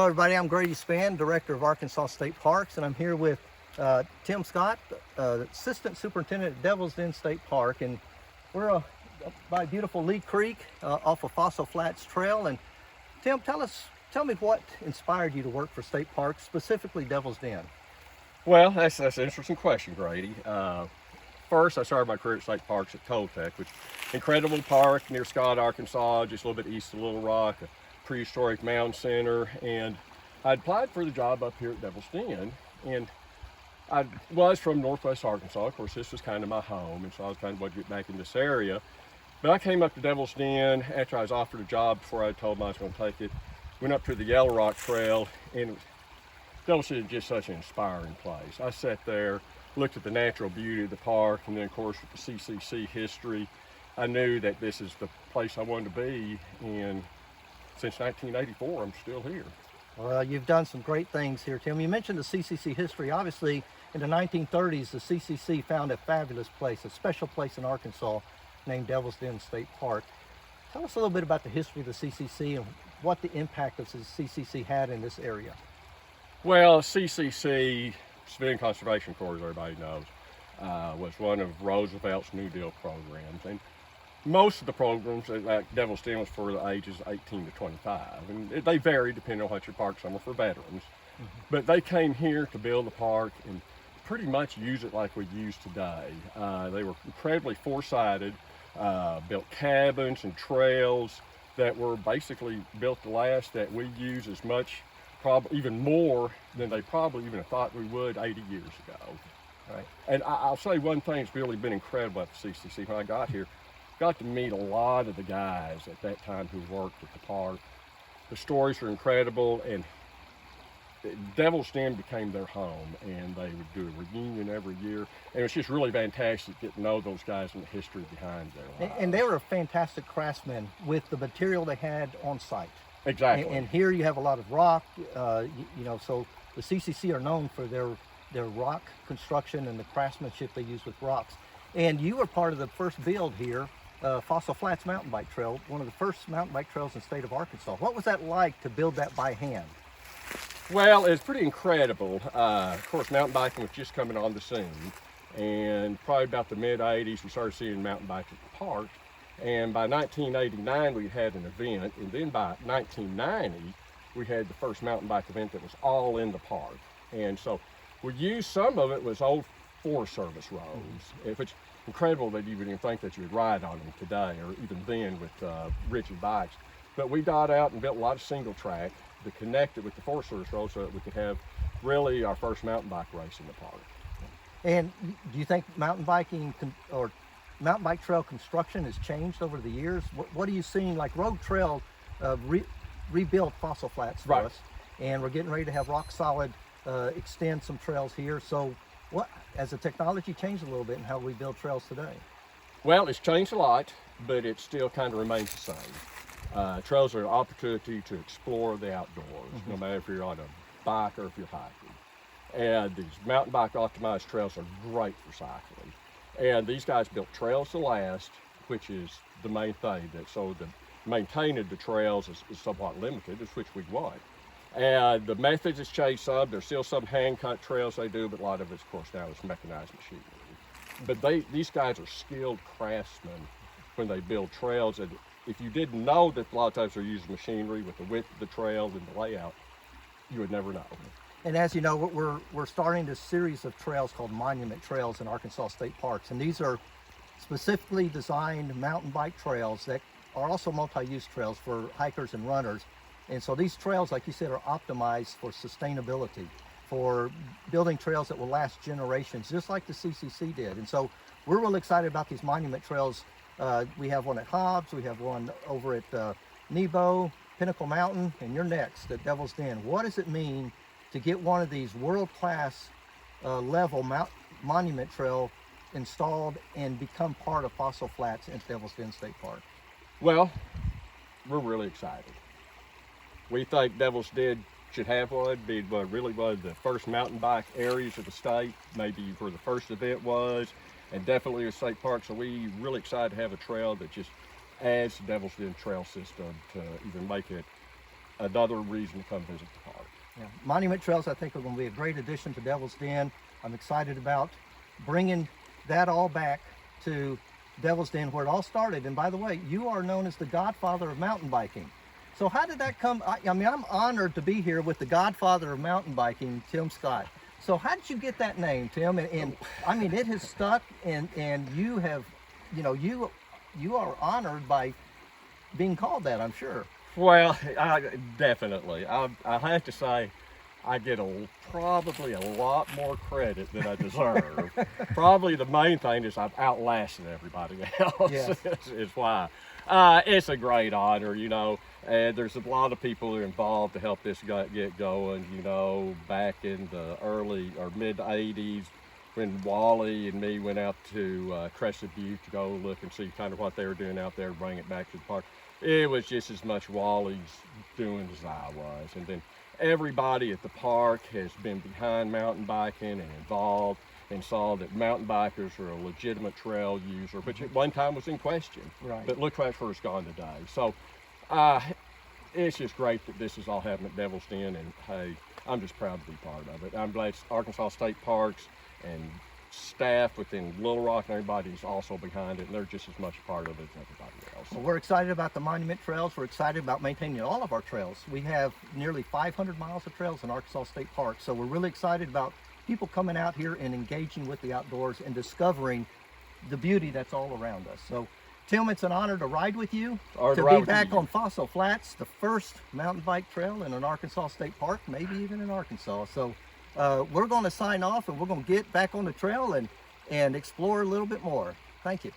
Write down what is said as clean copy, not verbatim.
Hello everybody, I'm Grady Spann, Director of Arkansas State Parks, and I'm here with Tim Scott, Assistant Superintendent at Devil's Den State Park, and we're by beautiful Lee Creek off of Fossil Flats Trail. And Tim, tell me what inspired you to work for State Parks, specifically Devil's Den? Well, that's an interesting question, Grady. First, I started my career at State Parks at Toltec, which is an incredible park near Scott, Arkansas, just a little bit east of Little Rock, a prehistoric mound center. And I applied for the job up here at Devil's Den, and I was from Northwest Arkansas. Of course, this was kind of my home, and so I was kind of wanting to get back in this area. But I came up to Devil's Den after I was offered a job before I told them I was going to take it. Went up to the Yellow Rock Trail, and Devil's Den is just such an inspiring place. I sat there, looked at the natural beauty of the park, and then of course with the CCC history, I knew that this is the place I wanted to be, and since 1984 I'm still here. Well, you've done some great things here, Tim. You mentioned the CCC history. Obviously, in the 1930s, the CCC found a fabulous place, a special place in Arkansas named Devil's Den State Park. Tell us a little bit about the history of the CCC and what the impact of the CCC had in this area. Well, CCC, Civilian Conservation Corps, as everybody knows, was one of Roosevelt's New Deal programs. And most of the programs at Devil's Den was for the ages 18 to 25. And they vary depending on what your parks. Some are for veterans. But they came here to build the park and pretty much use it like we use today. They were incredibly foresighted, built cabins and trails that were basically built to last, that we use as much, probably even more than they probably even thought we would 80 years ago. Right. And I'll say one thing that's really been incredible at the CCC. When I got here, got to meet a lot of the guys at that time who worked at the park. The stories are incredible, and Devil's Den became their home, and they would do a reunion every year. And it's just really fantastic to get to know those guys and the history behind their lives. And they were fantastic craftsmen with the material they had on site. Exactly. And here you have a lot of rock, so the CCC are known for their rock construction and the craftsmanship they use with rocks. And you were part of the first build here, Fossil Flats Mountain Bike Trail, one of the first mountain bike trails in the state of Arkansas. What was that like to build that by hand? Well, it's pretty incredible. Of course, mountain biking was just coming on the scene, and probably about the mid-'80s we started seeing mountain bikes at the park. And by 1989 we had an event, and then by 1990 we had the first mountain bike event that was all in the park. And so we used some of it was old Forest Service roads, which is incredible that you would even think that you would ride on them today, or even then with rigid bikes. But we got out and built a lot of single track to connect it with the Forest Service road so that we could have really our first mountain bike race in the park. And do you think mountain biking or mountain bike trail construction has changed over the years? What are you seeing? Like Road Trail rebuilt Fossil Flats for us, and we're getting ready to have Rock Solid extend some trails here. So what has the technology changed a little bit in how we build trails today? Well, it's changed a lot, but it still kind of remains the same. Trails are an opportunity to explore the outdoors, no matter if you're on a bike or if you're hiking. And these mountain bike optimized trails are great for cycling. And these guys built trails to last, which is the main thing. So the maintaining the trails is somewhat limited, which we want. And the methods has changed some. There's still some hand-cut trails they do, but a lot of it, of course, now is mechanized machinery. But these guys are skilled craftsmen when they build trails. And if you didn't know that a lot of times they're using machinery with the width of the trail and the layout, you would never know. And as you know, we're starting this series of trails called Monument Trails in Arkansas State Parks. And these are specifically designed mountain bike trails that are also multi-use trails for hikers and runners. And so these trails, like you said, are optimized for sustainability, for building trails that will last generations, just like the CCC did. And so we're really excited about these monument trails. We have one at Hobbs, we have one over at Nebo, Pinnacle Mountain, and you're next at Devil's Den. What does it mean to get one of these world-class level monument trail installed and become part of Fossil Flats and Devil's Den State Park? Well, we're really excited. We think Devil's Den should have one, be really one of the first mountain bike areas of the state, maybe where the first event was, and definitely a state park. So we're really excited to have a trail that just adds to Devil's Den trail system to even make it another reason to come visit the park. Yeah. Monument Trails, I think, are going to be a great addition to Devil's Den. I'm excited about bringing that all back to Devil's Den, where it all started. And by the way, you are known as the Godfather of mountain biking. So how did that come? I mean, I'm honored to be here with the Godfather of mountain biking, Tim Scott. So how did you get that name, Tim? And I mean, it has stuck, and you have, you know, you are honored by being called that, I'm sure. Well, definitely. I have to say, I get probably a lot more credit than I deserve. Probably the main thing is I've outlasted everybody else. Yes. is why. It's a great honor, you know. And there's a lot of people who are involved to help this get going. You know, back in the early or mid '80s, when Wally and me went out to Crested Butte to go look and see kind of what they were doing out there, bring it back to the park. It was just as much Wally's doing as I was. And then everybody at the park has been behind mountain biking and involved, and saw that mountain bikers are a legitimate trail user, which at one time was in question. Right. But look where it's gone today. So it's just great that this is all happening at Devil's Den, and hey, I'm just proud to be part of it. I'm glad Arkansas State Parks and staff within Little Rock and everybody is also behind it, and they're just as much a part of it as everybody else. Well, we're excited about the monument trails. We're excited about maintaining all of our trails. We have nearly 500 miles of trails in Arkansas State Park, so we're really excited about people coming out here and engaging with the outdoors and discovering the beauty that's all around us. So, Tim, it's an honor to ride with you, to be back on Fossil Flats, the first mountain bike trail in an Arkansas State Park, maybe even in Arkansas. So we're going to sign off, and we're going to get back on the trail and explore a little bit more. Thank you.